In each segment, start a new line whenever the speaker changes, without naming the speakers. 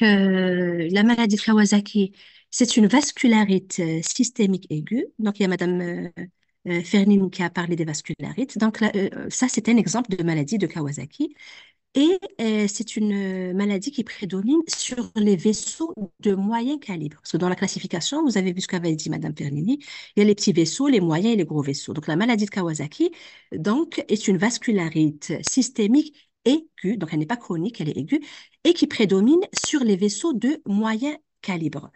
La maladie de Kawasaki, c'est une vascularite systémique aiguë. Donc, il y a Madame Fernin qui a parlé des vascularites. Donc, ça, c'est un exemple de maladie de Kawasaki. Et c'est une maladie qui prédomine sur les vaisseaux de moyen calibre. Parce que dans la classification, vous avez vu ce qu'avait dit Madame Pernini, il y a les petits vaisseaux, les moyens et les gros vaisseaux. Donc la maladie de Kawasaki, donc, est une vascularite systémique aiguë, donc elle n'est pas chronique, elle est aiguë, et qui prédomine sur les vaisseaux de moyen calibre.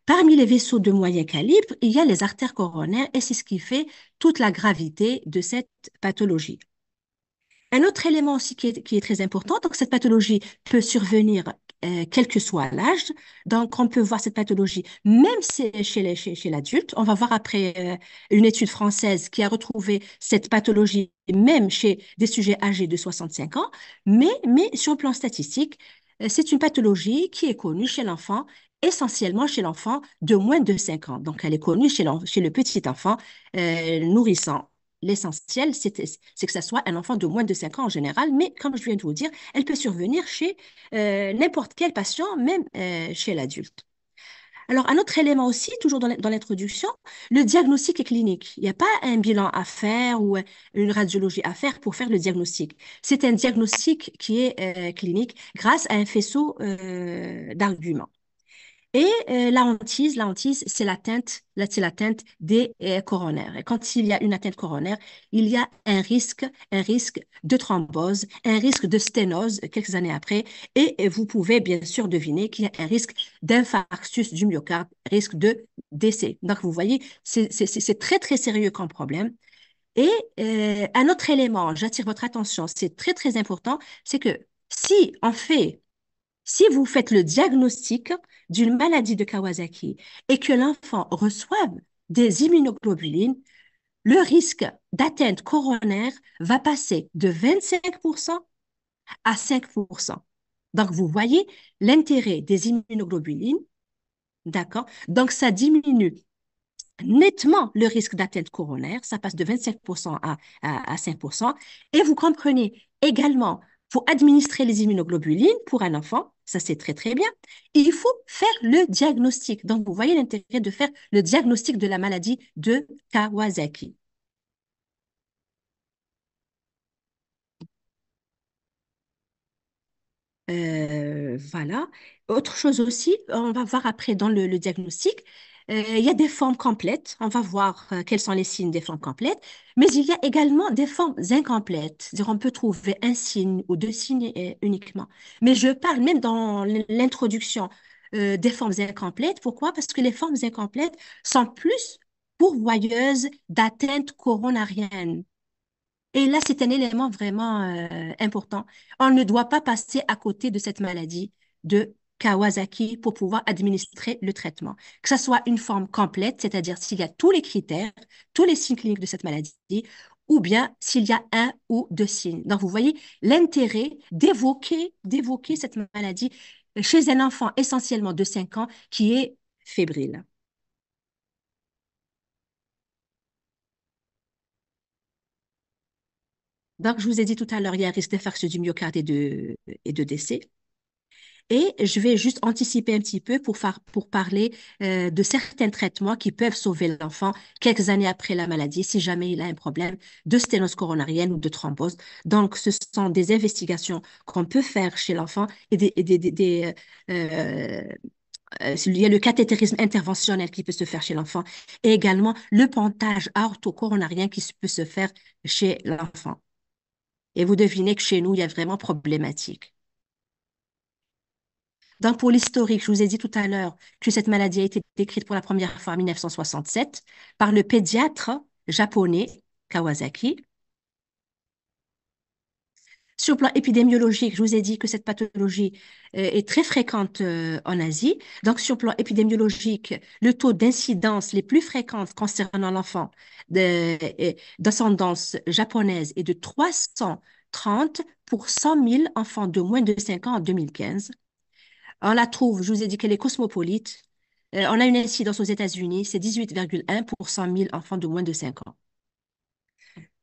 Parmi les vaisseaux de moyen calibre, il y a les artères coronaires et c'est ce qui fait toute la gravité de cette pathologie. Un autre élément aussi qui est très important, donc cette pathologie peut survenir quel que soit l'âge. Donc, on peut voir cette pathologie même chez l'adulte. On va voir après une étude française qui a retrouvé cette pathologie même chez des sujets âgés de 65 ans. Mais sur le plan statistique, c'est une pathologie qui est connue chez l'enfant, essentiellement chez l'enfant de moins de 5 ans. Donc, elle est connue chez le petit enfant nourrissant. L'essentiel, c'est que ça soit un enfant de moins de 5 ans en général, mais comme je viens de vous dire, elle peut survenir chez n'importe quel patient, même chez l'adulte. Alors, un autre élément aussi, toujours dans l'introduction, le diagnostic est clinique. Il n'y a pas un bilan à faire ou une radiologie à faire pour faire le diagnostic. C'est un diagnostic qui est clinique grâce à un faisceau d'arguments. Et la hantise, c'est l'atteinte des coronaires. Et quand il y a une atteinte coronaire, il y a un risque de thrombose, un risque de sténose quelques années après. Et vous pouvez bien sûr deviner qu'il y a un risque d'infarctus du myocarde, risque de décès. Donc, vous voyez, c'est très, très sérieux comme problème. Et un autre élément, j'attire votre attention, c'est très, très important, c'est que si on fait si vous faites le diagnostic d'une maladie de Kawasaki et que l'enfant reçoive des immunoglobulines, le risque d'atteinte coronaire va passer de 25% à 5%. Donc, vous voyez l'intérêt des immunoglobulines, d'accord? Donc, ça diminue nettement le risque d'atteinte coronaire, ça passe de 25% à 5%. Et vous comprenez également, pour administrer les immunoglobulines pour un enfant, ça c'est très très bien, il faut faire le diagnostic. Donc vous voyez l'intérêt de faire le diagnostic de la maladie de Kawasaki. Voilà. Autre chose aussi, on va voir après dans le diagnostic, il y a des formes complètes. On va voir quels sont les signes des formes complètes, mais il y a également des formes incomplètes. C'est-à-dire, on peut trouver un signe ou deux signes uniquement. Mais je parle même dans l'introduction des formes incomplètes. Pourquoi? Parce que les formes incomplètes sont plus pourvoyeuses d'atteintes coronariennes. Et là, c'est un élément vraiment important. On ne doit pas passer à côté de cette maladie de Kawasaki pour pouvoir administrer le traitement. Que ce soit une forme complète, c'est-à-dire s'il y a tous les critères, tous les signes cliniques de cette maladie, ou bien s'il y a un ou deux signes. Donc, vous voyez l'intérêt d'évoquer cette maladie chez un enfant essentiellement de 5 ans qui est fébrile. Donc, je vous ai dit tout à l'heure, il y a un risque d'infarctus du myocarde et de décès. Et je vais juste anticiper un petit peu pour parler de certains traitements qui peuvent sauver l'enfant quelques années après la maladie, si jamais il a un problème de sténose coronarienne ou de thrombose. Donc, ce sont des investigations qu'on peut faire chez l'enfant et il y a le cathétérisme interventionnel qui peut se faire chez l'enfant et également le pontage aorto-coronarien qui peut se faire chez l'enfant. Et vous devinez que chez nous, il y a vraiment problématique. Donc, pour l'historique, je vous ai dit tout à l'heure que cette maladie a été décrite pour la première fois en 1967 par le pédiatre japonais Kawasaki. Sur le plan épidémiologique, je vous ai dit que cette pathologie est très fréquente en Asie. Donc, sur le plan épidémiologique, le taux d'incidence les plus fréquentes concernant l'enfant d'ascendance japonaise est de 330 pour 100 000 enfants de moins de 5 ans en 2015. On la trouve, je vous ai dit qu'elle est cosmopolite. On a une incidence aux États-Unis, c'est 18,1 pour 100 000 enfants de moins de 5 ans.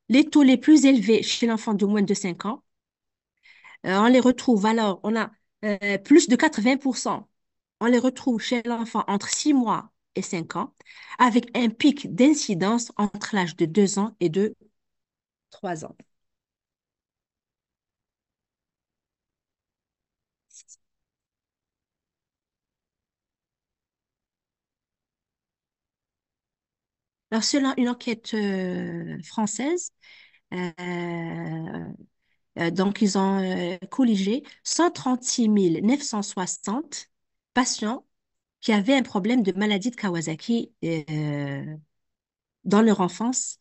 Les taux les plus élevés chez l'enfant de moins de 5 ans, on les retrouve alors, on a plus de 80%. On les retrouve chez l'enfant entre 6 mois et 5 ans, avec un pic d'incidence entre l'âge de 2 ans et de 3 ans. Alors, selon une enquête française, euh, donc ils ont colligé 136 960 patients qui avaient un problème de maladie de Kawasaki dans leur enfance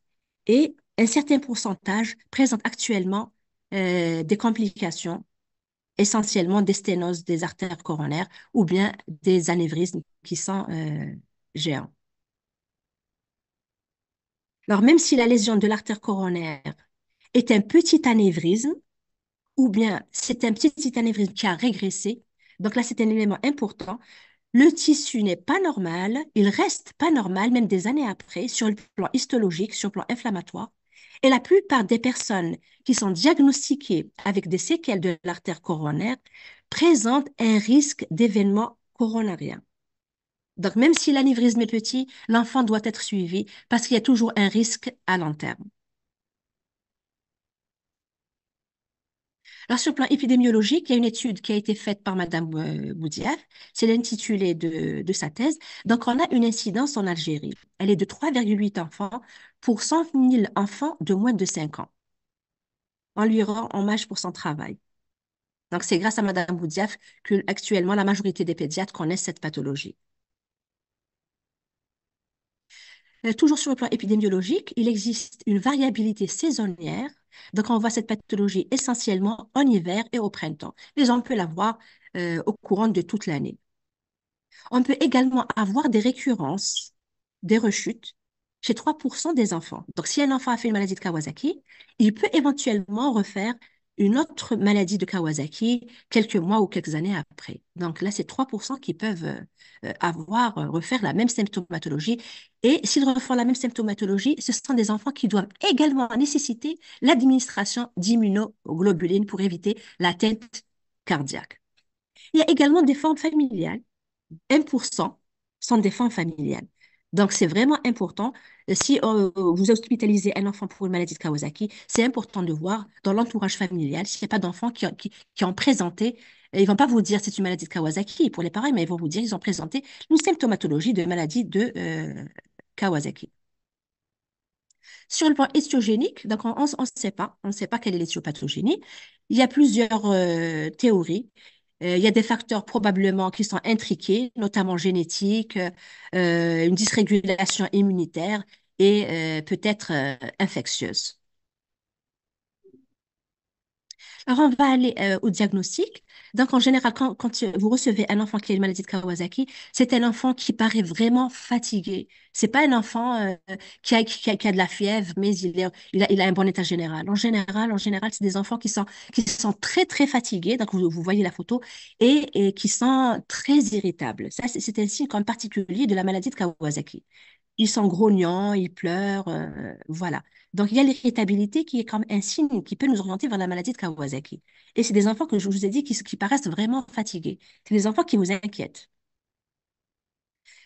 et un certain pourcentage présente actuellement des complications, essentiellement des sténoses des artères coronaires ou bien des anévrismes qui sont géants. Alors, même si la lésion de l'artère coronaire est un petit anévrisme, ou bien c'est un petit anévrisme qui a régressé, donc là, c'est un élément important. Le tissu n'est pas normal, il reste pas normal, même des années après, sur le plan histologique, sur le plan inflammatoire. Et la plupart des personnes qui sont diagnostiquées avec des séquelles de l'artère coronaire présentent un risque d'événement coronarien. Donc, même si l'anévrisme est petit, l'enfant doit être suivi parce qu'il y a toujours un risque à long terme. Alors, sur le plan épidémiologique, il y a une étude qui a été faite par Madame Boudiaf. C'est l'intitulé de sa thèse. Donc, on a une incidence en Algérie. Elle est de 3,8 enfants pour 100 000 enfants de moins de 5 ans. On lui rend hommage pour son travail. Donc, c'est grâce à Madame Boudiaf que, actuellement, la majorité des pédiatres connaissent cette pathologie. Toujours sur le plan épidémiologique, il existe une variabilité saisonnière. Donc, on voit cette pathologie essentiellement en hiver et au printemps. Mais on peut la voir au courant de toute l'année. On peut également avoir des récurrences, des rechutes chez 3% des enfants. Donc, si un enfant a fait une maladie de Kawasaki, il peut éventuellement refaire une autre maladie de Kawasaki quelques mois ou quelques années après. Donc là, c'est 3% qui peuvent refaire la même symptomatologie. Et s'ils refont la même symptomatologie, ce sont des enfants qui doivent également nécessiter l'administration d'immunoglobulines pour éviter l'atteinte cardiaque. Il y a également des formes familiales 1% sont des fins familiales. Donc, c'est vraiment important. Si vous hospitalisez un enfant pour une maladie de Kawasaki, c'est important de voir dans l'entourage familial s'il n'y a pas d'enfants qui ont présenté. Ils ne vont pas vous dire c'est une maladie de Kawasaki pour les parents, mais ils vont vous dire ils ont présenté une symptomatologie de maladie de Kawasaki. Sur le plan étiogénique, donc on ne sait pas quelle est l'éthiopathogénie. Il y a plusieurs théories. Il y a des facteurs probablement qui sont intriqués, notamment génétiques, une dysrégulation immunitaire et peut-être infectieuse. Alors, on va aller au diagnostic. Donc, en général, quand vous recevez un enfant qui a une maladie de Kawasaki, c'est un enfant qui paraît vraiment fatigué. C'est pas un enfant qui a de la fièvre, mais il a un bon état général. En général, c'est des enfants qui sont très, très fatigués. Donc, vous voyez la photo et qui sont très irritables. Ça, c'est un signe comme particulier de la maladie de Kawasaki. Ils sont grognants, ils pleurent, voilà. Donc, il y a l'irritabilité qui est comme un signe qui peut nous orienter vers la maladie de Kawasaki. Et c'est des enfants que je vous ai dit qui paraissent vraiment fatigués. C'est des enfants qui vous inquiètent.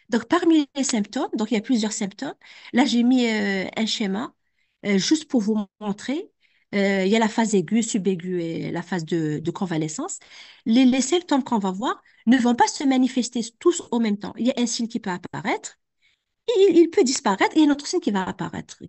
Donc, parmi les symptômes, donc il y a plusieurs symptômes. Là, j'ai mis un schéma juste pour vous montrer. Il y a la phase aiguë, subaiguë et la phase de convalescence. Les symptômes qu'on va voir ne vont pas se manifester tous au même temps. Il y a un signe qui peut apparaître et il peut disparaître et il y a un autre signe qui va apparaître.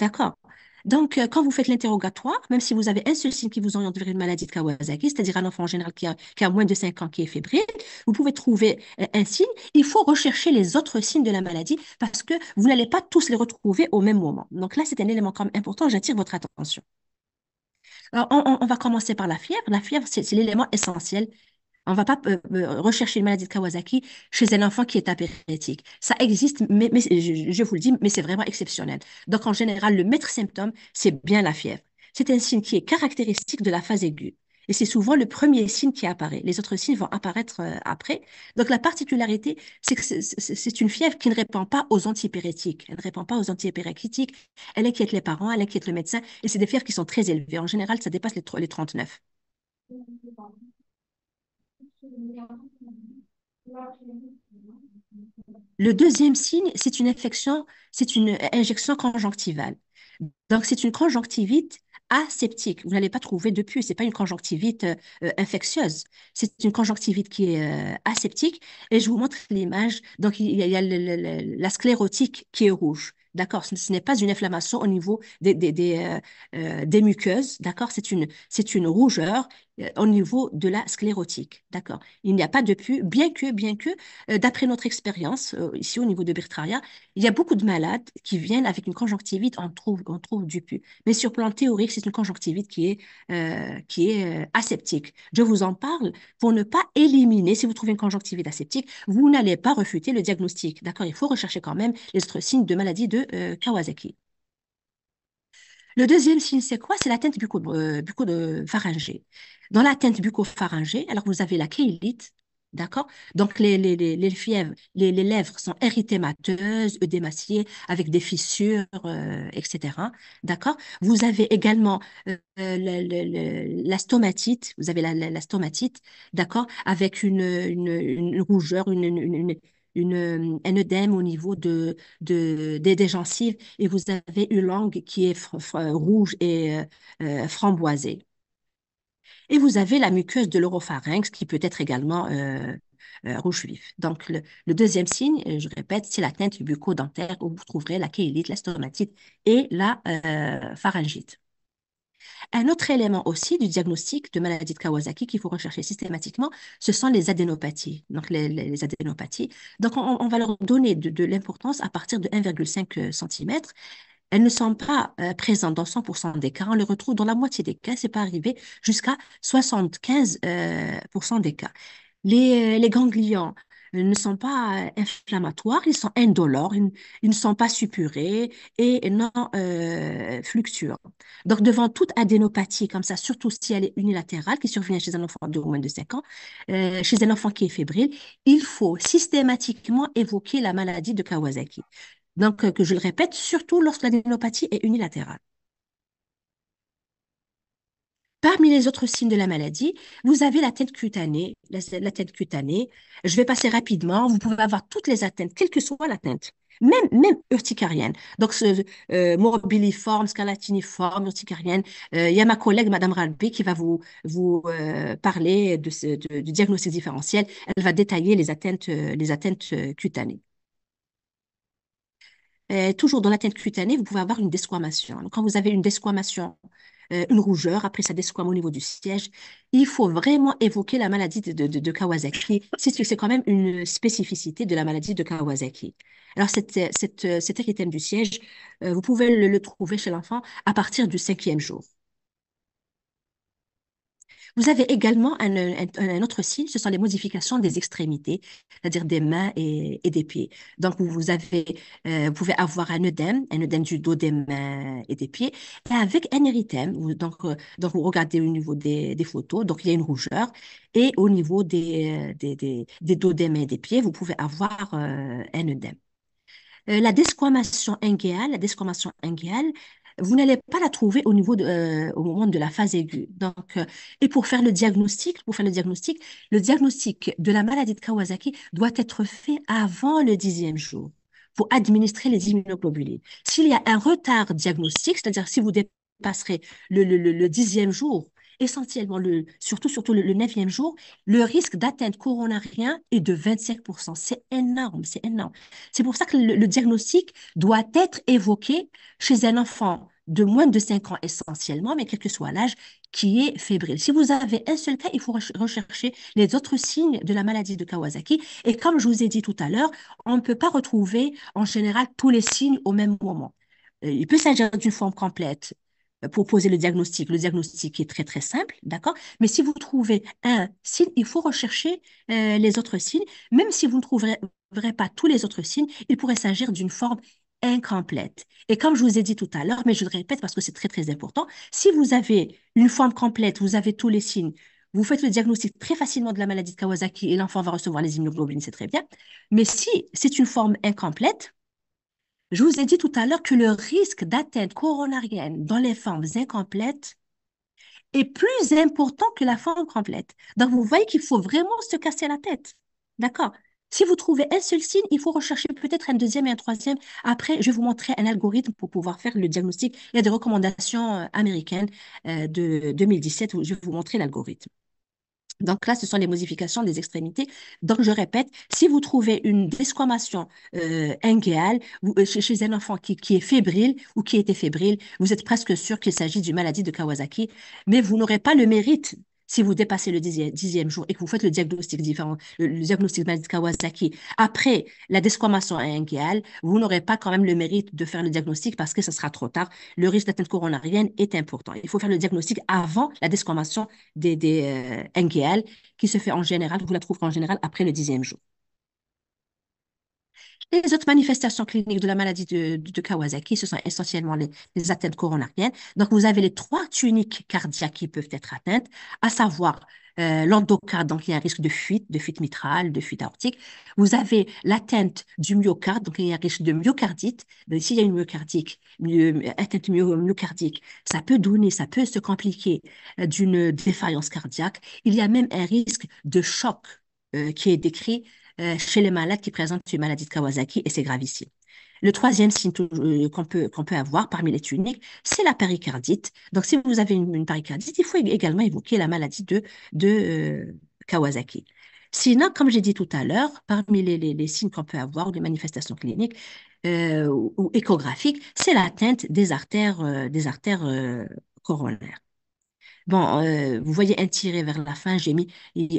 D'accord? Donc, quand vous faites l'interrogatoire, même si vous avez un seul signe qui vous oriente vers une maladie de Kawasaki, c'est-à-dire un enfant en général qui a moins de 5 ans qui est fébrile, vous pouvez trouver un signe. Il faut rechercher les autres signes de la maladie parce que vous n'allez pas tous les retrouver au même moment. Donc là, c'est un élément quand même important. J'attire votre attention. Alors, on va commencer par la fièvre. La fièvre, c'est l'élément essentiel. On ne va pas rechercher une maladie de Kawasaki chez un enfant qui est apérétique. Ça existe, mais je vous le dis, mais c'est vraiment exceptionnel. Donc, en général, le maître symptôme, c'est bien la fièvre. C'est un signe qui est caractéristique de la phase aiguë. Et c'est souvent le premier signe qui apparaît. Les autres signes vont apparaître après. Donc, la particularité, c'est que c'est une fièvre qui ne répond pas aux antipyrétiques. Elle ne répond pas aux antipyrétiques. Elle inquiète les parents, elle inquiète le médecin. Et c'est des fièvres qui sont très élevées. En général, ça dépasse les 39. Le deuxième signe, c'est une infection, c'est une injection conjonctivale. Donc, c'est une conjonctivite aseptique. Vous n'allez pas trouver de pus. Ce n'est pas une conjonctivite infectieuse. C'est une conjonctivite qui est aseptique. Et je vous montre l'image. Donc, il y a la sclérotique qui est rouge. D'accord? Ce n'est pas une inflammation au niveau des muqueuses. D'accord? C'est une rougeur au niveau de la sclérotique. D'accord? Il n'y a pas de pus, bien que, d'après notre expérience, ici au niveau de Birtraria, il y a beaucoup de malades qui viennent avec une conjonctivite, on trouve du pus. Mais sur plan théorique, c'est une conjonctivite qui est aseptique. Je vous en parle pour ne pas éliminer, si vous trouvez une conjonctivite aseptique, vous n'allez pas refuter le diagnostic. D'accord? Il faut rechercher quand même les autres signes de maladie de Kawasaki. Le deuxième signe, c'est quoi? C'est l'atteinte bucco-pharyngée. Dans l'atteinte bucco-pharyngée, alors vous avez la kéylite, d'accord? Donc les fièvres, les lèvres sont érythémateuses, œdémaciées, avec des fissures, etc. D'accord? Vous avez également la stomatite, vous avez la stomatite, d'accord? Avec une rougeur, un œdème au niveau des gencives et vous avez une langue qui est rouge et framboisée. Et vous avez la muqueuse de l'oropharynx qui peut être également rouge vif. Donc, le deuxième signe, je répète, c'est l'atteinte bucco-dentaire où vous trouverez la kéylite, la stomatite et la pharyngite. Un autre élément aussi du diagnostic de maladie de Kawasaki qu'il faut rechercher systématiquement, ce sont les adénopathies. Donc, les adénopathies. Donc, on va leur donner de l'importance à partir de 1,5 cm. Elles ne sont pas présentes dans 100% des cas. On les retrouve dans la moitié des cas. C'est pas arrivé jusqu'à 75% des cas. Les ganglions ne sont pas inflammatoires, ils sont indolores, ils ne sont pas suppurés et non fluctuants. Donc, devant toute adénopathie comme ça, surtout si elle est unilatérale, qui survient chez un enfant de moins de 5 ans, chez un enfant qui est fébrile, il faut systématiquement évoquer la maladie de Kawasaki. Donc, que je le répète, surtout lorsque l'adénopathie est unilatérale. Parmi les autres signes de la maladie, vous avez la teinte cutanée. La teinte cutanée, je vais passer rapidement. Vous pouvez avoir toutes les atteintes, quelle que soit la teinte, même urticarienne. Donc, morbilliforme, scarlatiniforme, urticarienne. Il y a ma collègue, Madame Ralbé, qui va vous parler du diagnostic différentiel. Elle va détailler les atteintes cutanées. Toujours dans la teinte cutanée, vous pouvez avoir une desquamation. Donc, quand vous avez une desquamation, une rougeur, après ça desquame au niveau du siège, il faut vraiment évoquer la maladie de Kawasaki. C'est quand même une spécificité de la maladie de Kawasaki. Alors, cet érythème du siège, vous pouvez le trouver chez l'enfant à partir du 5e jour. Vous avez également un autre signe, ce sont les modifications des extrémités, c'est-à-dire des mains et des pieds. Donc, vous pouvez avoir un œdème du dos, des mains et des pieds, et avec un érythème. Donc, vous regardez au niveau des photos, donc il y a une rougeur, et au niveau des dos, des mains et des pieds, vous pouvez avoir un œdème. La desquamation inguéale, vous n'allez pas la trouver au moment de la phase aiguë. Donc, et le diagnostic de la maladie de Kawasaki doit être fait avant le 10e jour pour administrer les immunoglobulines. S'il y a un retard diagnostique, c'est-à-dire si vous dépasserez le 10e jour, essentiellement surtout le 9e jour, le risque d'atteinte coronarien est de 25%. C'est énorme, c'est énorme. C'est pour ça que le diagnostic doit être évoqué chez un enfant de moins de 5 ans essentiellement, mais quel que soit l'âge, qui est fébrile. Si vous avez un seul cas, il faut rechercher les autres signes de la maladie de Kawasaki. Et comme je vous ai dit tout à l'heure, on ne peut pas retrouver en général tous les signes au même moment. Il peut s'agir d'une forme complète pour poser le diagnostic. Le diagnostic est très, très simple, d'accord? Mais si vous trouvez un signe, il faut rechercher les autres signes. Même si vous ne trouverez pas tous les autres signes, il pourrait s'agir d'une forme incomplète. Et comme je vous ai dit tout à l'heure, mais je le répète parce que c'est très, très important, si vous avez une forme complète, vous avez tous les signes, vous faites le diagnostic très facilement de la maladie de Kawasaki et l'enfant va recevoir les immunoglobulines, c'est très bien. Mais si c'est une forme incomplète, je vous ai dit tout à l'heure que le risque d'atteinte coronarienne dans les formes incomplètes est plus important que la forme complète. Donc, vous voyez qu'il faut vraiment se casser la tête. D'accord? Si vous trouvez un seul signe, il faut rechercher peut-être un deuxième et un troisième. Après, je vais vous montrer un algorithme pour pouvoir faire le diagnostic. Il y a des recommandations américaines de 2017 où je vais vous montrer l'algorithme. Donc là, ce sont les modifications des extrémités. Donc, je répète, si vous trouvez une desquamation inguéale chez un enfant qui est fébrile ou qui était fébrile, vous êtes presque sûr qu'il s'agit d'une maladie de Kawasaki, mais vous n'aurez pas le mérite. Si vous dépassez le dixième jour et que vous faites le diagnostic différent, le diagnostic de maladie de Kawasaki après la desquamation inguéale, vous n'aurez pas quand même le mérite de faire le diagnostic parce que ce sera trop tard. Le risque d'atteinte coronarienne est important. Il faut faire le diagnostic avant la desquamation des NGL qui se fait en général, vous la trouverez en général après le dixième jour. Les autres manifestations cliniques de la maladie de Kawasaki, ce sont essentiellement les atteintes coronariennes. Donc, vous avez les trois tuniques cardiaques qui peuvent être atteintes, à savoir l'endocarde, donc il y a un risque de fuite mitrale, de fuite aortique. Vous avez l'atteinte du myocarde, donc il y a un risque de myocardite. Donc, s'il y a une atteinte myocardique, ça peut donner, ça peut se compliquer d'une défaillance cardiaque. Il y a même un risque de choc qui est décrit chez les malades qui présentent une maladie de Kawasaki et c'est gravissime. Le troisième signe qu'on peut avoir parmi les tuniques, c'est la péricardite. Donc, si vous avez une péricardite, il faut également évoquer la maladie de Kawasaki. Sinon, comme j'ai dit tout à l'heure, parmi les signes qu'on peut avoir, ou les manifestations cliniques ou échographiques, c'est l'atteinte des artères coronaires. Bon, vous voyez un tiret vers la fin,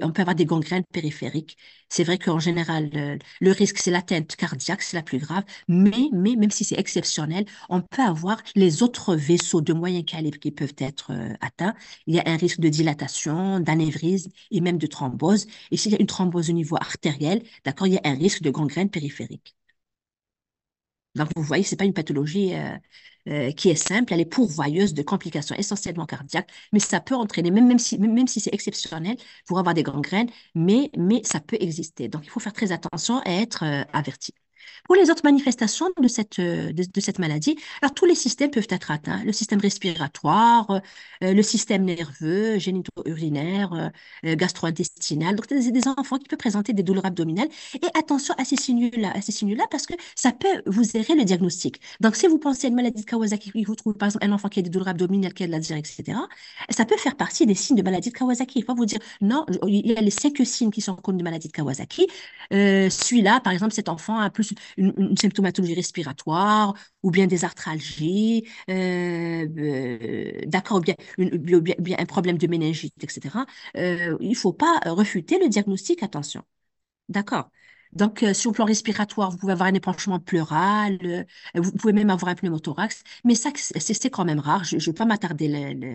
on peut avoir des gangrènes périphériques. C'est vrai qu'en général, le risque, c'est l'atteinte cardiaque, c'est la plus grave, mais même si c'est exceptionnel, on peut avoir les autres vaisseaux de moyen calibre qui peuvent être atteints. Il y a un risque de dilatation, d'anévrisme et même de thrombose. Et s'il y a une thrombose au niveau artériel, d'accord, il y a un risque de gangrène périphérique. Donc, vous voyez, ce n'est pas une pathologie qui est simple, elle est pourvoyeuse de complications essentiellement cardiaques, mais ça peut entraîner, même si c'est exceptionnel, pour avoir des gangrènes, mais ça peut exister. Donc, il faut faire très attention et être averti. Pour les autres manifestations de cette maladie, alors tous les systèmes peuvent être atteints, le système respiratoire, le système nerveux, génito-urinaire, gastro-intestinal. Donc, c'est des enfants qui peuvent présenter des douleurs abdominales. Et attention à ces signaux-là, parce que ça peut vous errer le diagnostic. Donc, si vous pensez à une maladie de Kawasaki, vous trouvez par exemple un enfant qui a des douleurs abdominales, qui a de la diarrhée, etc., ça peut faire partie des signes de maladie de Kawasaki. Il faut vous dire, non, il y a les 5 signes qui sont connus de maladie de Kawasaki. Celui-là, par exemple, cet enfant a plus une symptomatologie respiratoire ou bien des arthralgies, d'accord, ou bien un problème de méningite, etc. Il ne faut pas refuter le diagnostic, attention. D'accord. Donc, sur le plan respiratoire, vous pouvez avoir un épanchement pleural, vous pouvez même avoir un pneumothorax, mais ça, c'est quand même rare. Je ne vais pas m'attarder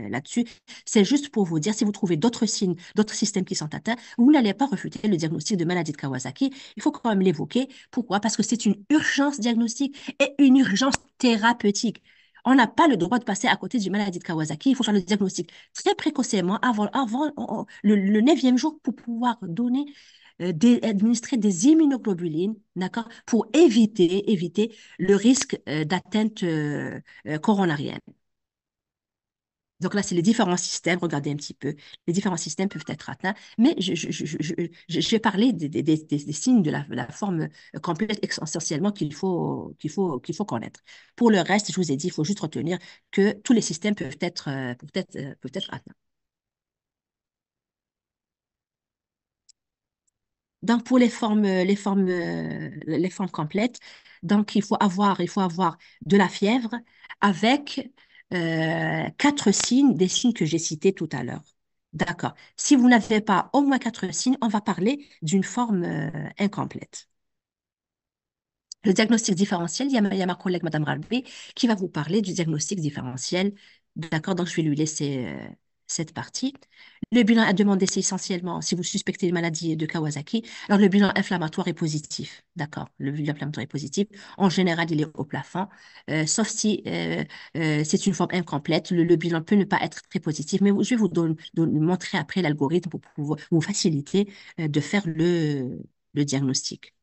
là-dessus. C'est juste pour vous dire, si vous trouvez d'autres signes, d'autres systèmes qui sont atteints, vous n'allez pas refuter le diagnostic de maladie de Kawasaki. Il faut quand même l'évoquer. Pourquoi? Parce que c'est une urgence diagnostique et une urgence thérapeutique. On n'a pas le droit de passer à côté d'une maladie de Kawasaki. Il faut faire le diagnostic très précocement, avant le 9e jour, pour pouvoir donner administrer des immunoglobulines, d'accord, pour éviter le risque d'atteinte coronarienne. Donc là, c'est les différents systèmes. Regardez un petit peu. Les différents systèmes peuvent être atteints, mais je vais parler des signes de la forme complète essentiellement qu'il faut connaître. Pour le reste, je vous ai dit, il faut juste retenir que tous les systèmes peuvent être atteints. Donc, pour les formes complètes, donc il faut avoir de la fièvre avec 4 signes, des signes que j'ai cités tout à l'heure. D'accord. Si vous n'avez pas au moins 4 signes, on va parler d'une forme incomplète. Le diagnostic différentiel, il y a ma collègue, Madame Ralbé, qui va vous parler du diagnostic différentiel. D'accord, donc je vais lui laisser cette partie. Le bilan à demander, c'est essentiellement, si vous suspectez une maladie de Kawasaki, alors le bilan inflammatoire est positif. D'accord, le bilan inflammatoire est positif. En général, il est au plafond, sauf si c'est une forme incomplète. Le bilan peut ne pas être très positif, mais je vais vous montrer après l'algorithme pour pouvoir vous faciliter de faire le diagnostic.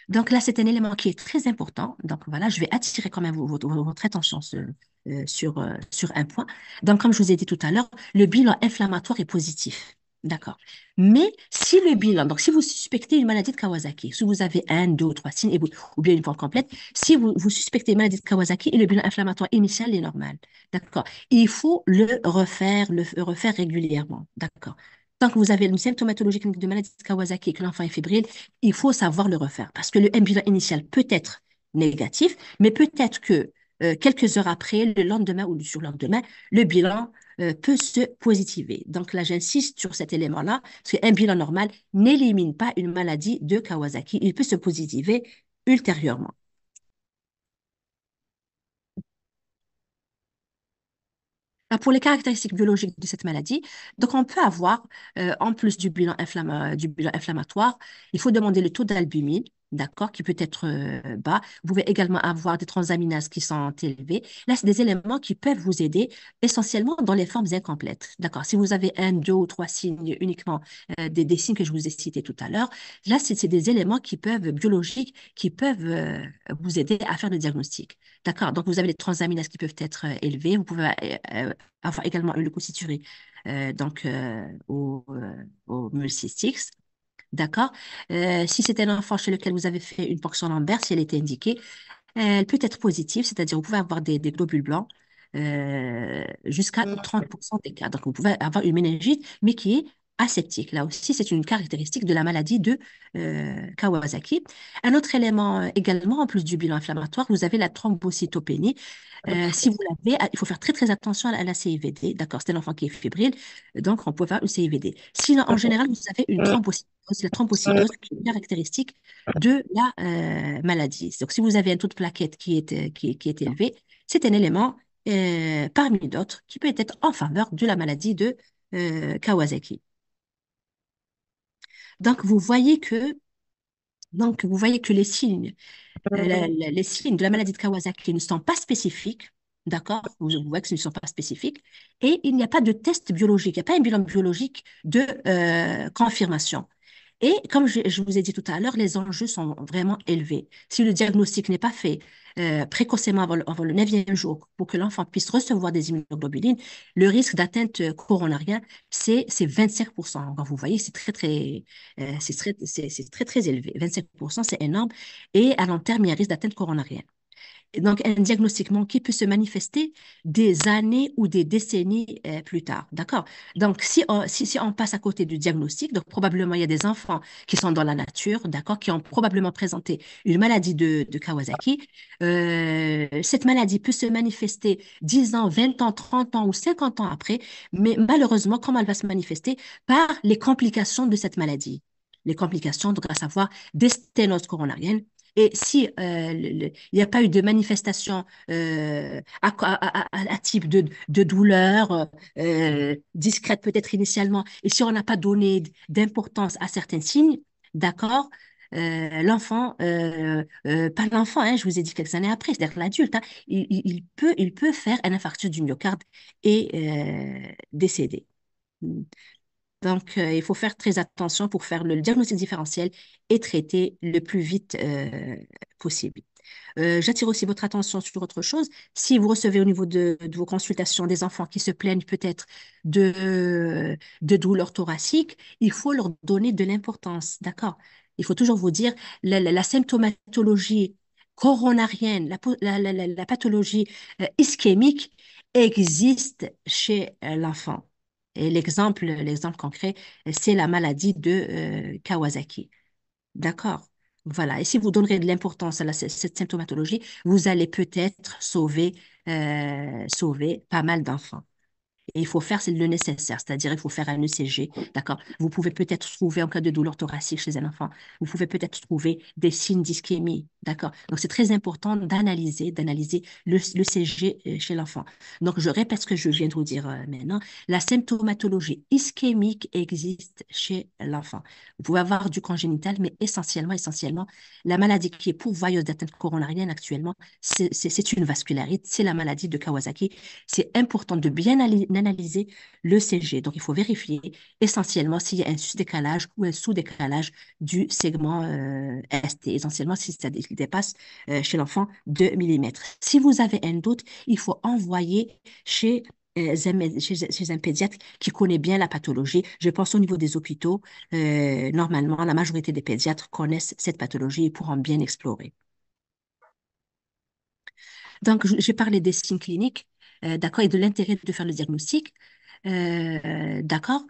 Donc là, c'est un élément qui est très important. Donc voilà, je vais attirer quand même votre attention sur un point. Donc, comme je vous ai dit tout à l'heure, le bilan inflammatoire est positif. D'accord. Mais si le bilan, donc si vous suspectez une maladie de Kawasaki, si vous avez un, deux ou trois signes, ou bien une forme complète, si vous suspectez une maladie de Kawasaki et le bilan inflammatoire initial est normal, d'accord, il faut le refaire régulièrement, d'accord. Tant que vous avez une symptomatologie clinique de maladie de Kawasaki et que l'enfant est fébrile, il faut savoir le refaire parce que un bilan initial peut être négatif, mais peut-être que quelques heures après, le lendemain ou le surlendemain, le bilan peut se positiver. Donc là, j'insiste sur cet élément-là, parce qu'un bilan normal n'élimine pas une maladie de Kawasaki. Il peut se positiver ultérieurement. Pour les caractéristiques biologiques de cette maladie, donc on peut avoir, en plus du bilan inflammatoire, il faut demander le taux d'albumine, d'accord, qui peut être bas. Vous pouvez également avoir des transaminases qui sont élevées. Là, c'est des éléments qui peuvent vous aider essentiellement dans les formes incomplètes, d'accord. Si vous avez un, deux ou trois signes uniquement, des signes que je vous ai cités tout à l'heure, là, c'est des éléments qui peuvent, biologiques, qui peuvent vous aider à faire le diagnostic. D'accord. Donc, vous avez les transaminases qui peuvent être élevées. Vous pouvez avoir également une leucocyturie donc, au mulcystic. D'accord. Si c'est un enfant chez lequel vous avez fait une ponction lombaire, si elle était indiquée, elle peut être positive, c'est-à-dire vous pouvez avoir des globules blancs jusqu'à 30% des cas. Donc, vous pouvez avoir une méningite, mais qui est aseptique. Là aussi, c'est une caractéristique de la maladie de Kawasaki. Un autre élément également, en plus du bilan inflammatoire, vous avez la thrombocytopénie. Si vous l'avez, il faut faire très très attention à la CIVD. D'accord, c'est un enfant qui est fébrile, donc on peut avoir une CIVD. Sinon, en général, vous avez une thrombocytose. La thrombocytose qui est une caractéristique de la maladie. Donc, si vous avez un taux de plaquettes qui est élevé, c'est un élément parmi d'autres qui peut être en faveur de la maladie de Kawasaki. Donc, vous voyez que les signes de la maladie de Kawasaki ne sont pas spécifiques, d'accord? Vous voyez que ce ne sont pas spécifiques, et il n'y a pas de test biologique, il n'y a pas un bilan biologique de confirmation. Et comme je vous ai dit tout à l'heure, les enjeux sont vraiment élevés. Si le diagnostic n'est pas fait précocement avant le 9e jour pour que l'enfant puisse recevoir des immunoglobulines, le risque d'atteinte coronarienne, c'est 25%. Donc, vous voyez, c'est très, très élevé. 25%, c'est énorme. Et à long terme, il y a un risque d'atteinte coronarienne. Et donc, un diagnostic manqué peut se manifester des années ou des décennies plus tard. D'accord? Donc, si on passe à côté du diagnostic, donc probablement il y a des enfants qui sont dans la nature, d'accord, qui ont probablement présenté une maladie de Kawasaki. Cette maladie peut se manifester 10 ans, 20 ans, 30 ans ou 50 ans après, mais malheureusement, comment elle va se manifester? Par les complications de cette maladie. Les complications, donc à savoir des sténoses coronariennes. Et si il n'y a pas eu de manifestation à type de douleur discrète peut-être initialement, et si on n'a pas donné d'importance à certains signes, d'accord, l'enfant, pas l'enfant, hein, je vous ai dit quelques années après, c'est-à-dire l'adulte, hein, il peut faire un infarctus du myocarde et décéder. Donc, il faut faire très attention pour faire le diagnostic différentiel et traiter le plus vite possible. J'attire aussi votre attention sur autre chose. Si vous recevez au niveau de vos consultations des enfants qui se plaignent peut-être de douleurs thoraciques, il faut leur donner de l'importance, d'accord? Il faut toujours vous dire, la symptomatologie coronarienne, la pathologie ischémique existe chez l'enfant. Et l'exemple concret, c'est la maladie de Kawasaki. D'accord. Voilà. Et si vous donnerez de l'importance à cette symptomatologie, vous allez peut-être sauver pas mal d'enfants. Et il faut faire le nécessaire, c'est-à-dire il faut faire un ECG, d'accord? Vous pouvez peut-être trouver, en cas de douleur thoracique chez un enfant, vous pouvez peut-être trouver des signes d'ischémie, d'accord? Donc c'est très important d'analyser le CG chez l'enfant. Donc je répète ce que je viens de vous dire maintenant. La symptomatologie ischémique existe chez l'enfant. Vous pouvez avoir du congénital, mais essentiellement, la maladie qui est pourvoyeuse d'atteinte coronarienne actuellement, c'est une vascularite, c'est la maladie de Kawasaki. C'est important de bien analyser le CG. Donc, il faut vérifier essentiellement s'il y a un décalage ou un sous-décalage du segment ST, essentiellement si ça dépasse chez l'enfant 2 millimètres. Si vous avez un doute, il faut envoyer chez un pédiatre qui connaît bien la pathologie. Je pense au niveau des hôpitaux, normalement, la majorité des pédiatres connaissent cette pathologie et pourront bien explorer. Donc, j'ai parlé des signes cliniques, d'accord, et de l'intérêt de faire le diagnostic. D'accord.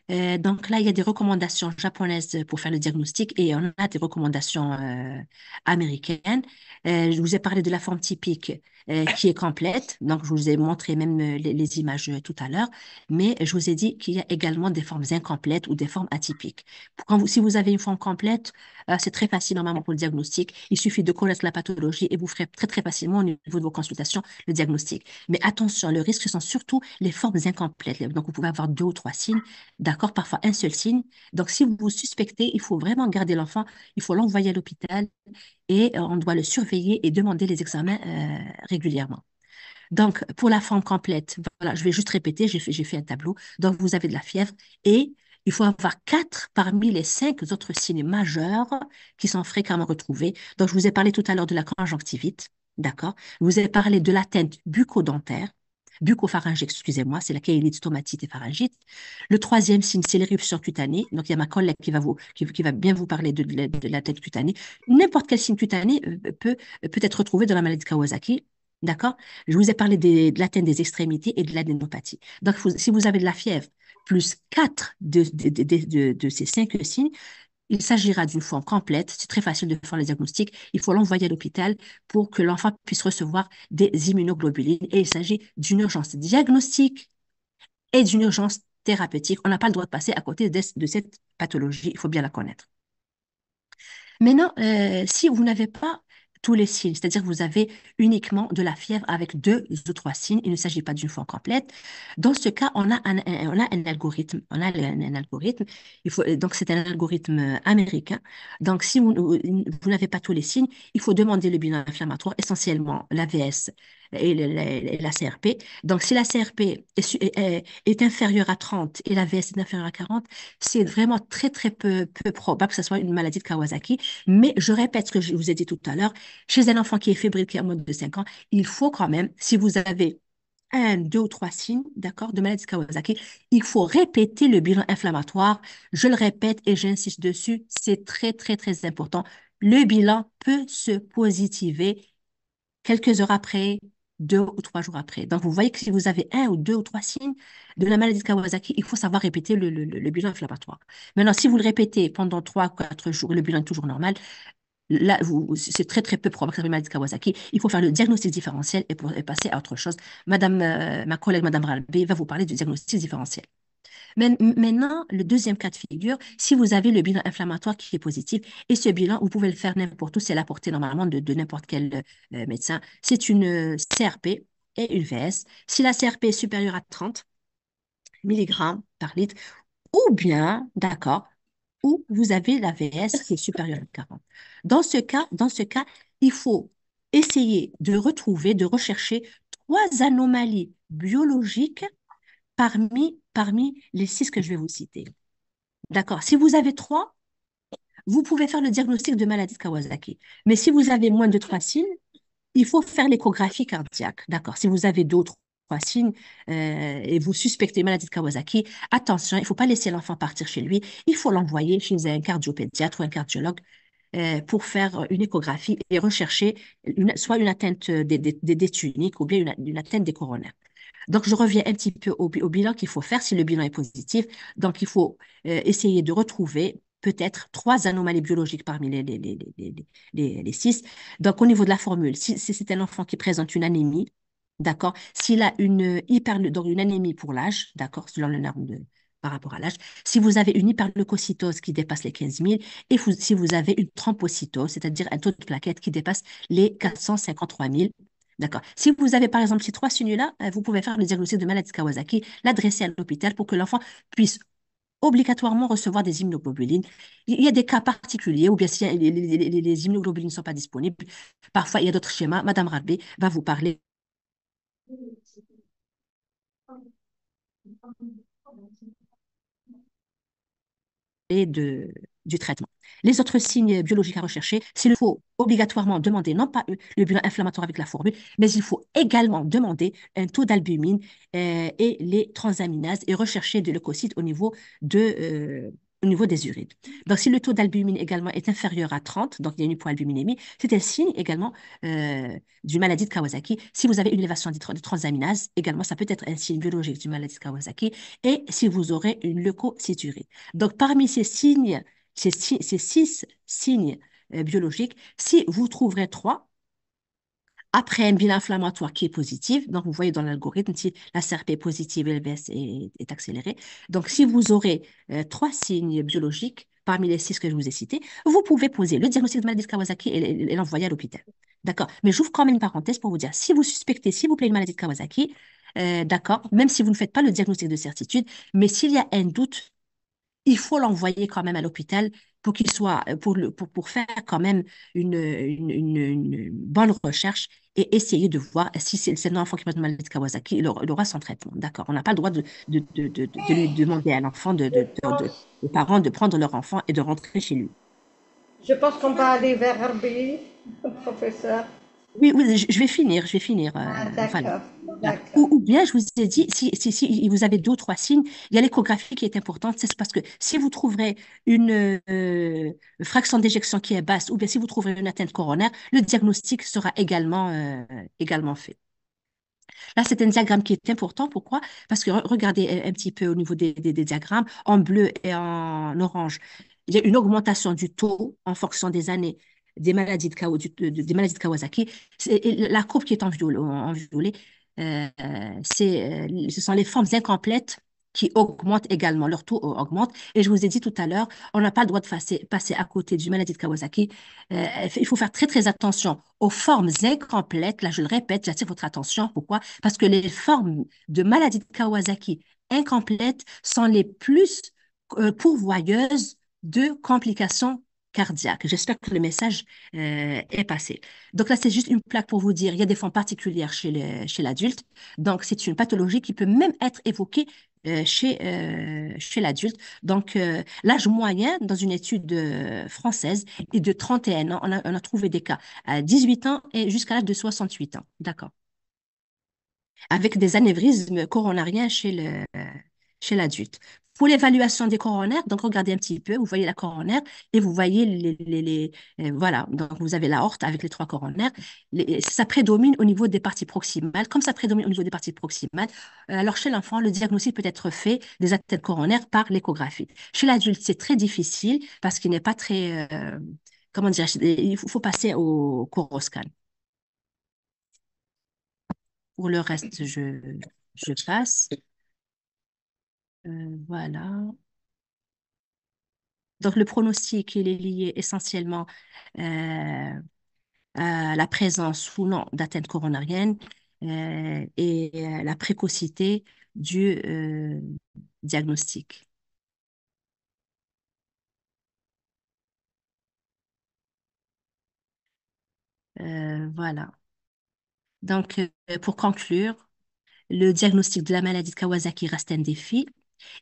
Donc là, il y a des recommandations japonaises pour faire le diagnostic et on a des recommandations américaines. Je vous ai parlé de la forme typique qui est complète. Donc, je vous ai montré même les images tout à l'heure. Mais je vous ai dit qu'il y a également des formes incomplètes ou des formes atypiques. Si vous avez une forme complète, c'est très facile normalement pour le diagnostic. Il suffit de connaître la pathologie et vous ferez très, très facilement au niveau de vos consultations le diagnostic. Mais attention, le risque, ce sont surtout les formes incomplètes. Donc, vous pouvez avoir deux ou trois signes, d'accord, parfois un seul signe. Donc, si vous suspectez, il faut vraiment garder l'enfant, il faut l'envoyer à l'hôpital et on doit le surveiller et demander les examens régulièrement. Donc, pour la forme complète, voilà, je vais juste répéter, j'ai fait un tableau. Donc, vous avez de la fièvre et il faut avoir quatre parmi les cinq autres signes majeurs qui sont fréquemment retrouvés. Donc, je vous ai parlé tout à l'heure de la conjonctivite, d'accord? Je vous ai parlé de l'atteinte bucco-dentaire, bucco-pharyngite, excusez-moi, c'est la caïlite, stomatite et pharyngite. Le troisième signe, c'est l'éruption cutanée. Donc, il y a ma collègue qui va bien vous parler de l'atteinte cutanée. N'importe quel signe cutané peut être retrouvé dans la maladie de Kawasaki. D'accord? Je vous ai parlé de l'atteinte des extrémités et de l'adénopathie. Donc, si vous avez de la fièvre, plus quatre de ces cinq signes, il s'agira d'une forme complète. C'est très facile de faire le diagnostic. Il faut l'envoyer à l'hôpital pour que l'enfant puisse recevoir des immunoglobulines. Et il s'agit d'une urgence diagnostique et d'une urgence thérapeutique. On n'a pas le droit de passer à côté de cette pathologie. Il faut bien la connaître. Maintenant, si vous n'avez pas tous les signes, c'est-à-dire que vous avez uniquement de la fièvre avec deux ou trois signes, il ne s'agit pas d'une forme complète. Dans ce cas, on a un algorithme. On a un algorithme. Donc, c'est un algorithme américain. Donc, si vous n'avez pas tous les signes, il faut demander le bilan inflammatoire, essentiellement l'AVS et la CRP. Donc, si la CRP est inférieure à 30 et la VS est inférieure à 40, c'est vraiment très, très peu probable que ce soit une maladie de Kawasaki. Mais je répète ce que je vous ai dit tout à l'heure, chez un enfant qui est fébrile, qui a moins de 5 ans, il faut quand même, si vous avez un, deux ou trois signes, d'accord, de maladie de Kawasaki, il faut répéter le bilan inflammatoire. Je le répète et j'insiste dessus, c'est très, très, très important. Le bilan peut se positiver quelques heures après, deux ou trois jours après. Donc, vous voyez que si vous avez un ou deux ou trois signes de la maladie de Kawasaki, il faut savoir répéter le bilan inflammatoire. Maintenant, si vous le répétez pendant trois ou quatre jours, le bilan est toujours normal, là, c'est très, très peu probable que c'est une maladie de Kawasaki. Il faut faire le diagnostic différentiel et passer à autre chose. Ma collègue, Madame Ralbé, va vous parler du diagnostic différentiel. Maintenant, le deuxième cas de figure, si vous avez le bilan inflammatoire qui est positif, et ce bilan, vous pouvez le faire n'importe où, c'est à la portée normalement de n'importe quel médecin. C'est une CRP et une VS. Si la CRP est supérieure à 30 milligrammes par litre, ou bien, d'accord, ou vous avez la VS qui est supérieure à 40. Dans ce cas, il faut essayer de retrouver, de rechercher trois anomalies biologiques parmi les six que je vais vous citer. D'accord. Si vous avez trois, vous pouvez faire le diagnostic de maladie de Kawasaki. Mais si vous avez moins de trois signes, il faut faire l'échographie cardiaque. D'accord. Si vous avez d'autres trois signes et vous suspectez maladie de Kawasaki, attention, il ne faut pas laisser l'enfant partir chez lui. Il faut l'envoyer chez un cardiopédiatre ou un cardiologue pour faire une échographie et rechercher soit une atteinte des tuniques ou bien une atteinte des coronaires. Donc, je reviens un petit peu au bilan qu'il faut faire si le bilan est positif. Donc, il faut essayer de retrouver peut-être trois anomalies biologiques parmi les six. Donc, au niveau de la formule, si c'est un enfant qui présente une anémie, d'accord, s'il a donc une anémie pour l'âge, d'accord, selon le norme par rapport à l'âge, si vous avez une hyperleucocytose qui dépasse les 15 000 et si vous avez une thrombocytose, c'est-à-dire un taux de plaquettes qui dépasse les 453 000. D'accord. Si vous avez par exemple ces trois signes-là, vous pouvez faire le diagnostic de maladie de Kawasaki, l'adresser à l'hôpital pour que l'enfant puisse obligatoirement recevoir des immunoglobulines. Il y a des cas particuliers, ou bien si les immunoglobulines ne sont pas disponibles, parfois il y a d'autres schémas. Madame Rabé va vous parler et du traitement. Les autres signes biologiques à rechercher, c'est qu'il faut obligatoirement demander non pas le bilan inflammatoire avec la fourrure, mais il faut également demander un taux d'albumine et les transaminases et rechercher des leucocytes au niveau des urines. Donc, si le taux d'albumine également est inférieur à 30, donc il y a une hypoalbuminémie, c'est un signe également d'une maladie de Kawasaki. Si vous avez une élévation des transaminases, également, ça peut être un signe biologique d'une maladie de Kawasaki. Et si vous aurez une leucocyturie. Donc, parmi ces signes, ces six signes biologiques, si vous trouverez trois, après un bilan inflammatoire qui est positif, donc vous voyez dans l'algorithme, si la CRP est positive, LVS est accélérée. Donc, si vous aurez trois signes biologiques parmi les six que je vous ai cités, vous pouvez poser le diagnostic de maladie de Kawasaki et l'envoyer à l'hôpital. D'accord? Mais j'ouvre quand même une parenthèse pour vous dire, si vous suspectez, s'il vous plaît, une maladie de Kawasaki, d'accord, même si vous ne faites pas le diagnostic de certitude, mais s'il y a un doute, il faut l'envoyer quand même à l'hôpital pour qu'il soit, pour faire quand même une bonne recherche et essayer de voir si c'est un enfant qui porte une maladie de Kawasaki, il aura son traitement. D'accord. On n'a pas le droit de lui demander à l'enfant, aux parents de prendre leur enfant et de rentrer chez lui.
Je pense qu'on va aller vers Herbie, professeur.
Oui, oui, je vais finir,
Ah,
voilà.
d'accord,
Voilà.
d'accord.
Ou bien, je vous ai dit, si vous avez deux ou trois signes, il y a l'échographie qui est importante. C'est parce que si vous trouverez une fraction d'éjection qui est basse, ou bien si vous trouverez une atteinte coronaire, le diagnostic sera également fait. Là, c'est un diagramme qui est important. Pourquoi? Parce que regardez un petit peu au niveau des diagrammes, en bleu et en orange, il y a une augmentation du taux en fonction des années des maladies des maladies de Kawasaki. Et la courbe qui est en violet, ce sont les formes incomplètes qui augmentent également, leur taux augmente. Et je vous ai dit tout à l'heure, on n'a pas le droit de passer à côté du maladie de Kawasaki. Il faut faire très, très attention aux formes incomplètes. Là, je le répète, j'attire votre attention. Pourquoi? Parce que les formes de maladie de Kawasaki incomplètes sont les plus pourvoyeuses de complications cardiaques. J'espère que le message est passé. Donc là, c'est juste une plaque pour vous dire, il y a des formes particulières chez l'adulte. Donc, c'est une pathologie qui peut même être évoquée chez l'adulte. Donc, l'âge moyen dans une étude française est de 31 ans. On a trouvé des cas à 18 ans et jusqu'à l'âge de 68 ans. D'accord. Avec des anévrismes coronariens chez l'adulte. Pour l'évaluation des coronaires, donc regardez un petit peu, vous voyez la coronaire et vous voyez voilà, donc vous avez l'aorte avec les trois coronaires. Ça prédomine au niveau des parties proximales. Comme ça prédomine au niveau des parties proximales, alors chez l'enfant, le diagnostic peut être fait des atteintes coronaires par l'échographie. Chez l'adulte, c'est très difficile parce qu'il n'est pas très, comment dire, il faut passer au coroscan. Pour le reste, je passe. Voilà. Donc, le pronostic, il est lié essentiellement euh, à la présence ou non d'atteinte coronarienne et la précocité du diagnostic. Voilà. Donc, pour conclure, le diagnostic de la maladie de Kawasaki reste un défi.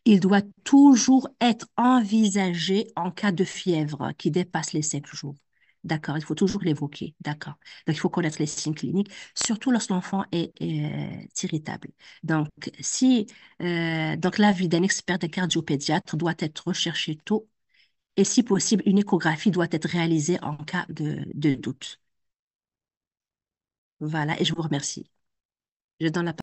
Il doit toujours être envisagé en cas de fièvre qui dépasse les 5 jours. D'accord, il faut toujours l'évoquer. D'accord. Donc, il faut connaître les signes cliniques, surtout lorsque l'enfant est irritable. Donc, donc l'avis d'un expert, d'un cardiopédiatre doit être recherché tôt et si possible, une échographie doit être réalisée en cas de doute. Voilà, et je vous remercie. Je donne la parole.